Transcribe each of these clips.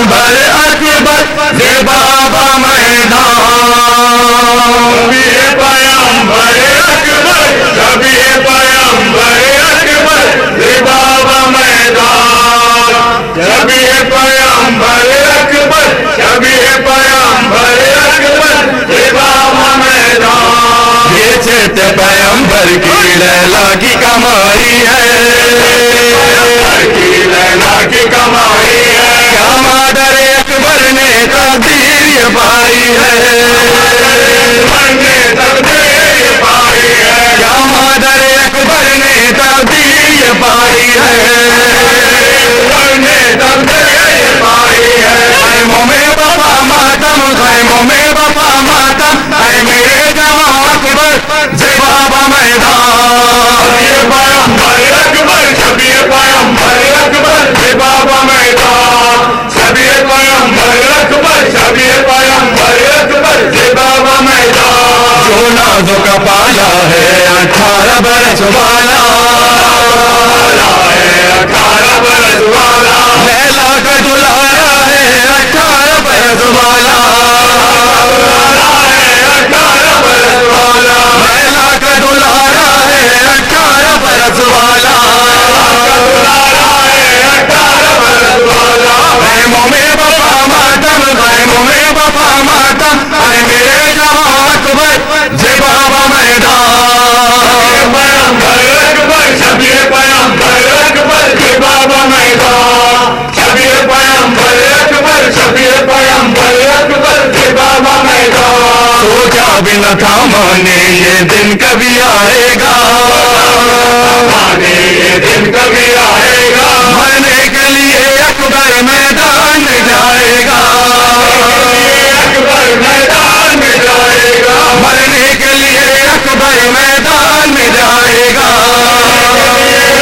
پیغمبر اکبر سے بابا میدان، شبیہ پیغمبر اکبر، شبیہ پیغمبر اکبر سے بابا میدان، شبیہ پیغمبر اکبر، شبیہ پیغمبر اکبر سے بابا میدان. یہ چیت پیغمبر کی لیلا کی کمائی ہے، کی لیلا کی کمائی ہے. کیا مادر اکبر نے تقدیر یہ پائی ہے، اکبر نے تقدیر یہ پائی ہے. کیا مادر اکبر نے تقدیر یہ پائی ہے، اکبر نے تقدیر یہ پائی ہے. خیموں میں بپا ماتم، خیموں میں بپا ماتم، اے میرے جواں اکبر سے بابا میدان. شبیہ پیغمبر اکبر، شبیہ پیغمبر اکبر سے بابا میدان، شبیہ پیغمبر اکبر، شبیہ پیغمبر اکبر سے بابا میدان. جو نازوں کا پالا ہے 18 برس والا ہے، 18 برس والا. لیلا کا دلارا ہے 18 برس والا ہے، 18 برس والا. لیلا کا دلارا ہے 18 برس والا، دلارا ہے 18 برس والا. خیموں میں بپا ماتم، خیموں میں بپا ماتم، اے میرے جواں اکبر سے بابا میدان. پیغمبر اکبر، شبیہ پیغمبر اکبر سے بابا میدان، شبیہ پیغمبر اکبر، شبیہ پیغمبر اکبر سے بابا میدان. سوچا بھی نہ تھا مانے یہ دن کبھی آئے گا، مانے یہ دن کبھی آئے گا. مرنے کے لیے اکبر میدان میں جائے گا، اکبر میدان میں جائے گا. مرنے کے لیے اکبر میدان میں جائے گا،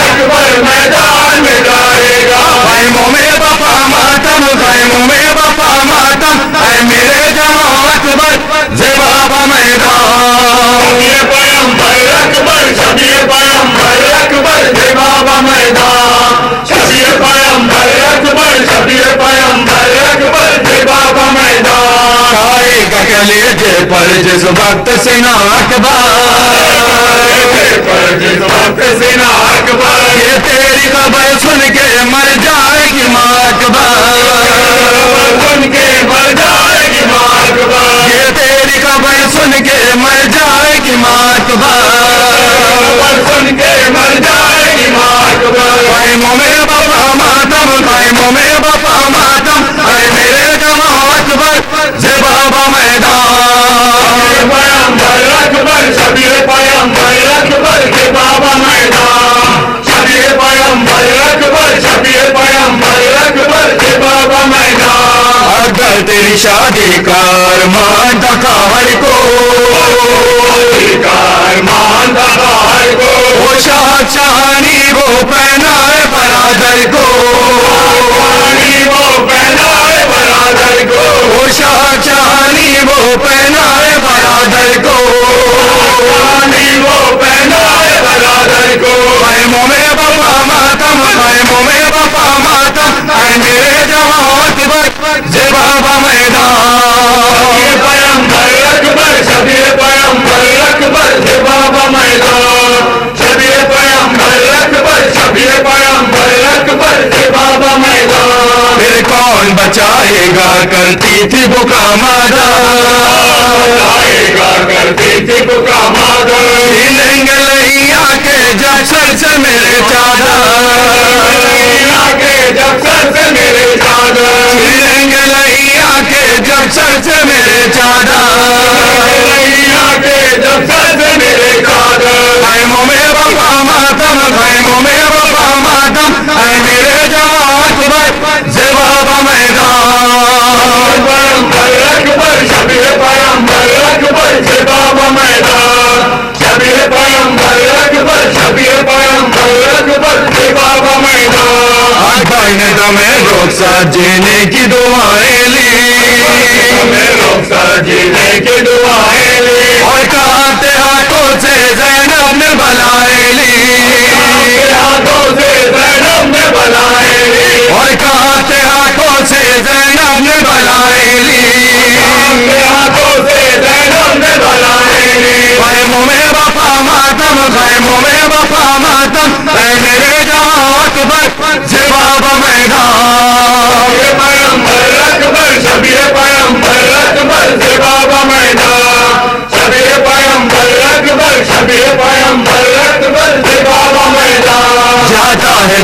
اکبر میدان میں جائے گا. خیموں میں بپا ماتم، خیموں میں بپا ماتم، اے میرے جواں اکبر سے بابا میدان. شبیہ پیغمبر اکبر، شبیہ پیغمبر اکبر سے بابا میدان، شبیہ پیغمبر اکبر، شبیہ پیغمبر اکبر سے بابا میدان. کھائے گا کلیجے پر جس وقت سینا اکبر، پر جس وقت سینا اکبر. یہ تیری خبر سن کے مر جائے گی ماں اکبر، سن کے مر جائے گی ماں اکبر. یہ تیری خبر سن کے مر جائے گی ماں اکبر، سن کے مر جائے گی ماں اکبر. خیموں میں بپا ماتم، خیموں میں بپا ماتم، اے میرے جواں اکبر سے بابا میدان. پیغمبر اکبر، شبیہ پیغمبر اکبر سے بابا میدان، شبیہ پیغمبر اکبر، شبیہ پیغمبر اکبر سے بابا میدان. اگر تیری شادی کا ارمان تھا ہر کو، ارمان تھا ہر کو، وہ شاہ شہانی وہ پہنائے برادر کو، وہ پہنائے برادر کو. وہ شاہ شہانی وہ پہنائے برادر کو، وہ پہنائے برادر کو. خیموں میں بپا ماتم، خیموں میں بپا ماتم، اے میرے جواں اکبر سے بابا میدان. شبیہ پیغمبر اکبر، شبیہ پیغمبر اکبر سے بابا میدان، شبیہ پیغمبر اکبر، شبیہ پیغمبر اکبر سے بابا میدان. پھر کون بچائے گا کرتی تھی بکا مادر، بچائے گا کرتی تھی بکا مادر. لیں گے لہیا کے جب سر سے میرے چادر، لہیا کے جب سر سے میرے چادر. لیں گے لہیا کے جب سر سے میرے چادر، لہیا کے جب سر سے میرے چادر. خیموں میں بپا ماتم، خیموں میں بپا ماتم، اے میرے جواں اکبر سے بابا میدان. پیغمبر اکبر، شبیہ پیغمبر اکبر سے بابا میدان، شبیہ پیغمبر اکبر، شبیہ پیغمبر اکبر سے بابا میدان. اکبر نے تمہیں رخصت جینے کی دعائیں لی، تمہیں رخصت جینے کی دعائیں لی. اور کانپتے ہاتھوں سے زینب نے بلائیں لی، کانپتے ہاتھوں سے زینب نے بلائیں لی. اور کانپتے ہاتھوں سے زینب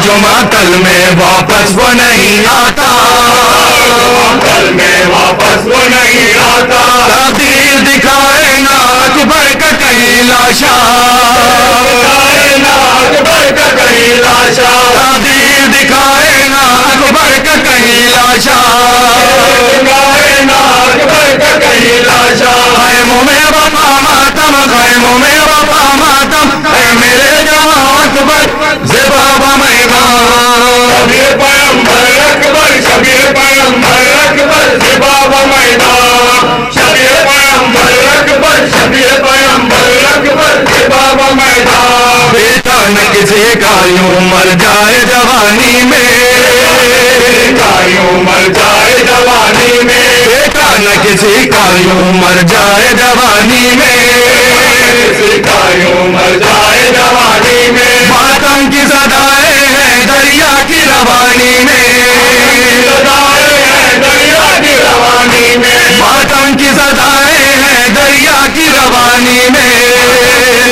جو معطل میں واپس وہ نہیں آتا، معطل میں واپس وہ نہیں آتا، تقدیر دکھائے نا اکبر کا کہیں لاشا، دکھائے نا اکبر کا کہیں لاشا، تقدیر دکھائے نا اکبر کا کہیں لاشا، دکھائے نا اکبر کا کہیں لاشا، خیموں میں وفا ماتم، خیموں میں وفا ماتم، اے میرے جہاں اکبر زباب میدان، شبیر پیغمبر اکبر، شبیر پیغمبر اکبر زباب میدان، شبیر پیغمبر اکبر، شبیر پیغمبر اکبر زباب میدان، بیٹا نہ کسی کا یوں مر جائے جوانی میں، کا یوں مر جائے جوانی میں، بیٹا نہ کسی کا یوں مر جائے جوانی میں، کسی کا یوں مر جائے جوانی میں، ماتم کی صدائیں ہیں دریا کی روانی میں، صدائیں ہیں دریا کی روانی میں، ماتم کی صدائیں ہیں دریا کی روانی میں،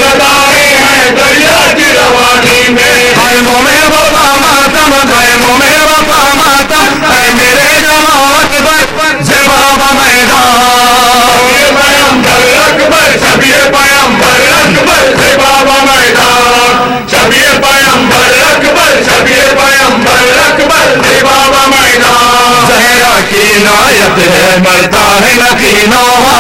صدائیں ہیں دریا کی روانی میں، خیموں میں وفا ماتم، خیموں میں وفا ماتم، اے میرے جہاں اکبر زباب میدان، شبیر پیغمبر اکبر زباب میدان، شبیر پیغمبر اکبر، شبیر پیغمبر اکبر زباب میدان، زہرا کی عنایت ہے مرتا ہے نقینوہا،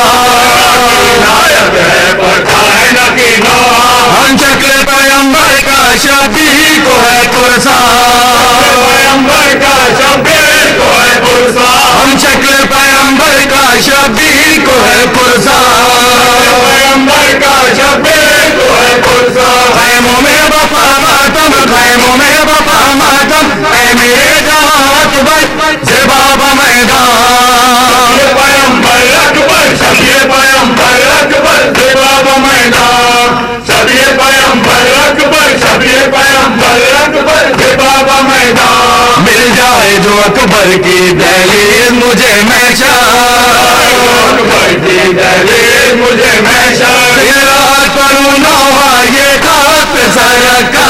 عنایت ہے پڑھتا ہے نقینوہا، ہم شکل پیغمبر کا شبیر کو ہے پرسان، پیغمبر کا شبیر کو ہے پرسان، ہم شکل پیغمبر کا شبیر کو ہے پرسان، پیغمبر کا شبیر کو ہے پرسان، خیموں میں وفا ماتم، خیموں میں وفا ماتم، اے میرے جہاں اکبر زباب میدان، پیغمبر اکبر، شبیر پیغمبر اکبر زباب میدان، شبیر پیغمبر اکبر، شبیر پیغمبر اکبر زباب میدان، مل جائے جو اکبر کی دہلیز مجھے میشا، اکبر کی دہلیز مجھے میشا، یہ رات پڑھوں نوحہ یہ خاک پہ سر رکھا،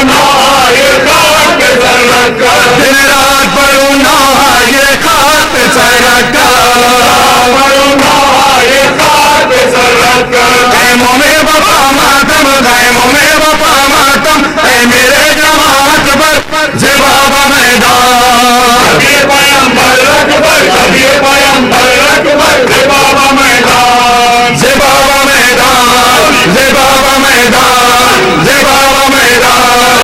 نوحہ یہ خاک پہ سر رکھا، دن رات پڑھوں نوحہ یہ خاک پہ سر رکھا، پڑھوں نوحہ یہ خاک پہ سر رکھا، خیموں میں